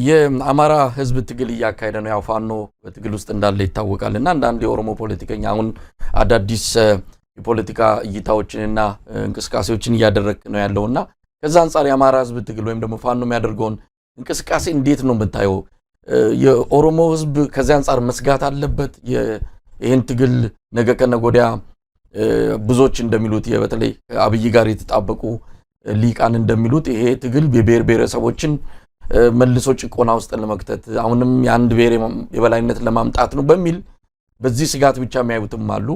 የአማራ ህዝብ ትግል እያካሄደ ነው። ያው ፋኖ በትግል ውስጥ እንዳለ ይታወቃልና አንዳንድ የኦሮሞ ፖለቲከኛ አሁን አዳዲስ የፖለቲካ እይታዎችንና እንቅስቃሴዎችን እያደረክ ነው ያለውና ከዛ አንፃር የአማራ ህዝብ ትግል ወይም ደግሞ ፋኖ የሚያደርገውን እንቅስቃሴ እንዴት ነው የምታየው? የኦሮሞ ህዝብ ከዚህ አንፃር መስጋት አለበት? ይሄን ትግል ነገ ከነገ ወዲያ ብዙዎች እንደሚሉት በተለይ አብይ ጋር የተጣበቁ ሊቃን እንደሚሉት ይሄ ትግል የብሔር ብሔረሰቦችን መልሶ ጭቆና ውስጥ ለመክተት አሁንም የአንድ ብሔር የበላይነት ለማምጣት ነው በሚል በዚህ ስጋት ብቻ የሚያዩትም አሉ።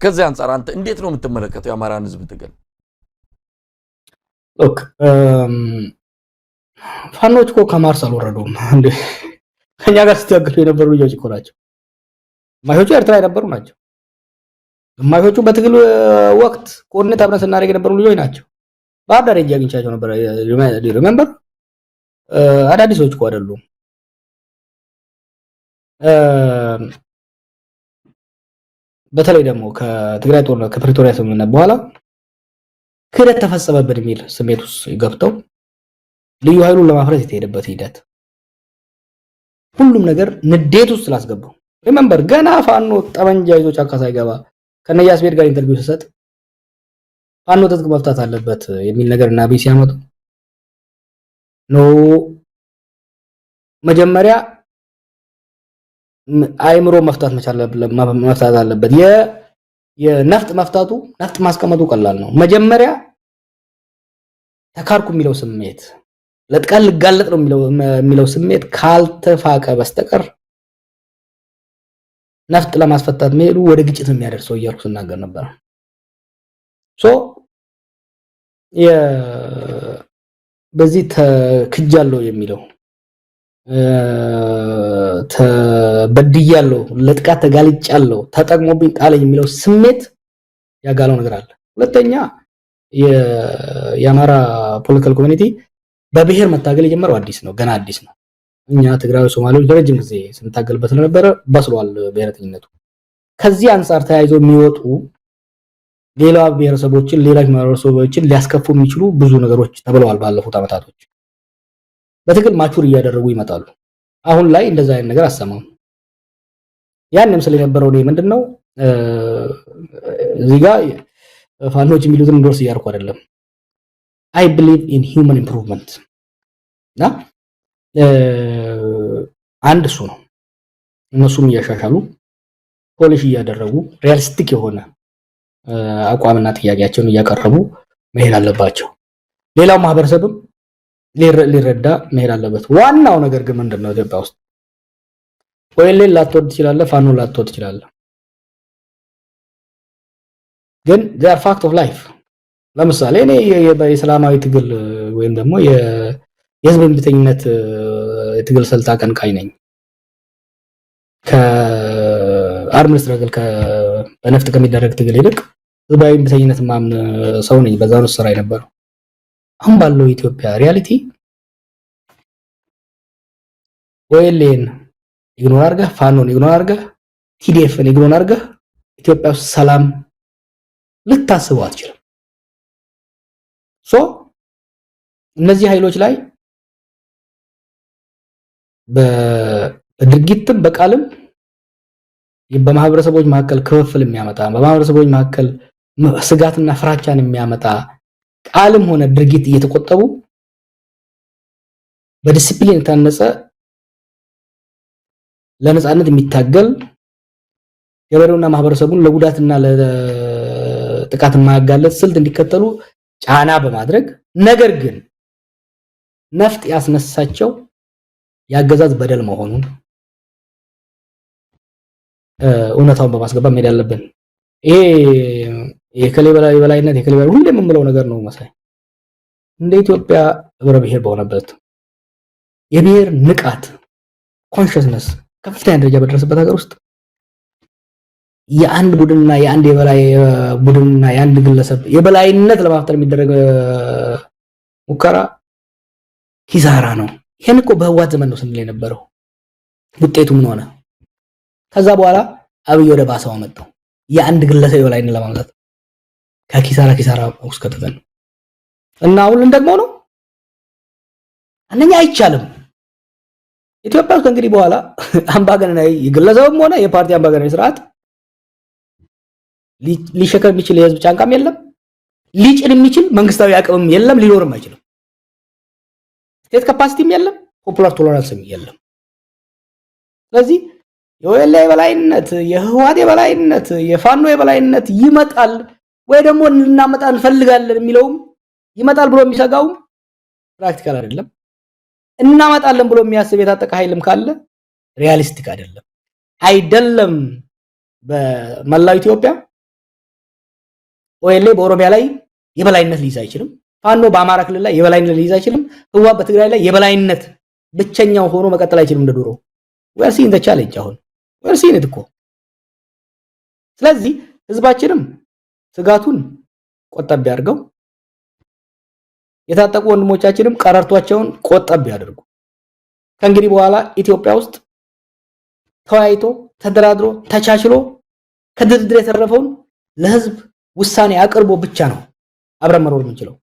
ከዚህ አንፃር አንተ እንዴት ነው የምትመለከተው የአማራን ህዝብ ትግል? ኦክ ፋኖች እኮ ከማርስ አልወረዱም እንዴ? ከኛ ጋር ሲታገሉ የነበሩ ልጆች እኮ ናቸው። ግማሾቹ ኤርትራ የነበሩ ናቸው። ግማሾቹ በትግል ወቅት ቆርነት አብረን ስናደርግ የነበሩ ልጆች ናቸው። ባህር ዳር ሄጄ አግኝቻቸው ነበር። ሪሜምበር አዳዲሶች እኮ አይደሉም። በተለይ ደግሞ ከትግራይ ጦርነት ከፕሪቶሪያ ስምምነት በኋላ ክህደት ተፈጸመብን የሚል ስሜት ውስጥ ገብተው ልዩ ኃይሉን ለማፍረስ የተሄደበት ሂደት ሁሉም ነገር ንዴት ውስጥ ስላስገባው ሪሜምበር ገና ፋኖ ጠመንጃ ይዞ ጫካ ሳይገባ ከነያስ ቤት ጋር ኢንተርቪው ሲሰጥ ፋኖ ትጥቅ መፍታት አለበት የሚል ነገርና አብይ ሲያመጡ ነው መጀመሪያ አይምሮ መፍታት መፍታት አለበት። የነፍጥ መፍታቱ ነፍጥ ማስቀመጡ ቀላል ነው። መጀመሪያ ተካርኩ የሚለው ስሜት ለጥቃት ልጋለጥ ነው የሚለው ስሜት ካልተፋቀ በስተቀር ነፍጥ ለማስፈታት መሄዱ ወደ ግጭት የሚያደርሰው እያልኩ ስናገር ነበር። በዚህ ተክጃለሁ የሚለው ተበድያለሁ፣ ለጥቃት ተጋልጫለሁ፣ ተጠቅሞብኝ ጣለኝ የሚለው ስሜት ያጋለው ነገር አለ። ሁለተኛ የአማራ ፖለቲካል ኮሚኒቲ በብሔር መታገል የጀመረው አዲስ ነው፣ ገና አዲስ ነው። እኛ ትግራይ ሶማሌዎች ለረጅም ጊዜ ስንታገልበት ስለነበረ በስሏል ብሔረተኝነቱ። ከዚህ አንፃር ተያይዞ የሚወጡ ሌላ ብሔረሰቦችን ሌላ ማህበረሰቦችን ሊያስከፉ የሚችሉ ብዙ ነገሮች ተብለዋል ባለፉት አመታቶች። በትግል ማቹር እያደረጉ ይመጣሉ። አሁን ላይ እንደዛ አይነት ነገር አሰማም። ያንም ስለነበረው ነው ምንድነው እዚህ ጋር ፋኖች የሚሉትን እንደርስ እያርኩ አይደለም። I believe in human improvement እና አንድ እሱ ነው። እነሱም እያሻሻሉ ፖሊሽ እያደረጉ ሪያሊስቲክ የሆነ አቋምና ጥያቄያቸውን እያቀረቡ መሄድ አለባቸው። ሌላው ማህበረሰብም ሊረዳ መሄድ አለበት። ዋናው ነገር ግን ምንድነው ኢትዮጵያ ውስጥ ወይሌን ላትወድ ትችላለህ፣ ፋኖ ላትወድ ትችላለህ፣ ግን they are fact of life። ለምሳሌ እኔ የሰላማዊ ትግል ወይም ደግሞ የህዝብ እምቢተኝነት የትግል ስልት አቀንቃኝ ነኝ። ከአርም ስትራግል በነፍጥ ከሚደረግ ትግል ይልቅ ህዝባዊ እምቢተኝነት ማምን ሰው ነኝ። በዛ ነው ስራ የነበረው። አሁን ባለው ኢትዮጵያ ሪያሊቲ ወይሌን ኢግኖር አድርገህ ፋኖን ኢግኖር አድርገህ ቲዲኤፍን ኢግኖር አድርገህ ኢትዮጵያ ውስጥ ሰላም ልታስበው አትችልም። እነዚህ ኃይሎች ላይ በድርጊትም በቃልም በማህበረሰቦች መካከል ክፍፍል የሚያመጣ በማህበረሰቦች መካከል ስጋትና ፍራቻን የሚያመጣ ቃልም ሆነ ድርጊት እየተቆጠቡ በዲሲፕሊን የታነጸ ለነጻነት የሚታገል ገበሬውና ማህበረሰቡን ለጉዳትና ለጥቃት የማያጋለጥ ስልት እንዲከተሉ ጫና በማድረግ ነገር ግን ነፍጥ ያስነሳቸው ያገዛዝ በደል መሆኑን እውነታውን በማስገባት መሄድ ያለብን። ይሄ የከሌ በላይነት የከሌ በላይ ሁሌም የምለው ነገር ነው መሳይ። እንደ ኢትዮጵያ ህብረ ብሔር በሆነበት የብሔር ንቃት ኮንሽስነስ ከፍተኛ ደረጃ በደረሰበት ሀገር ውስጥ የአንድ ቡድንና የአንድ የበላይ ቡድንና የአንድ ግለሰብ የበላይነት ለማፍጠር የሚደረግ ሙከራ ኪሳራ ነው። ይሄን እኮ በህዋት ዘመን ነው ስንል የነበረው። ውጤቱ ምን ሆነ? ከዛ በኋላ አብይ ወደ ባሰው አመጣው። የአንድ ግለሰብ የበላይነት ለማምጣት ከኪሳራ ውስጥ ከተተን እና አሁን ደግሞ ነው አንደኛ አይቻልም። ኢትዮጵያ ውስጥ እንግዲህ በኋላ አምባገነናዊ የግለሰብም ሆነ የፓርቲ አምባገነናዊ ስርዓት ሊሸከም የሚችል የህዝብ ጫንቃም የለም፣ ሊጭን የሚችል መንግስታዊ አቅምም የለም፣ ሊኖርም አይችልም። ስቴት ካፓሲቲም የለም፣ ፖፑላር ቶለራንስም የለም። ስለዚህ የወያኔ የበላይነት፣ የህወሓት የበላይነት፣ የፋኖ የበላይነት ይመጣል ወይ ደግሞ ልናመጣ እንፈልጋለን የሚለውም ይመጣል ብሎ የሚሰጋውም ፕራክቲካል አይደለም። እናመጣለን ብሎ የሚያስብ የታጠቀ ኃይልም ካለ ሪያሊስቲክ አይደለም። በመላው ኢትዮጵያ ወያኔ በኦሮሚያ ላይ የበላይነት ሊይዝ አይችልም። ፋኖ በአማራ ክልል ላይ የበላይነት ሊይዝ አይችልም። ህወሓት በትግራይ ላይ የበላይነት ብቸኛው ሆኖ መቀጠል አይችልም እንደ ድሮ። we're seeing the challenge አሁን we're seeing it እኮ። ስለዚህ ህዝባችንም ስጋቱን ቆጠብ ያድርገው፣ የታጠቁ ወንድሞቻችንም ቀረርቷቸውን ቆጠብ ያድርጉ። ከእንግዲህ በኋላ ኢትዮጵያ ውስጥ ተወያይቶ ተደራድሮ ተቻችሎ ከድርድር የተረፈውን ለህዝብ ውሳኔ አቅርቦ ብቻ ነው አብረን መኖር የምንችለው።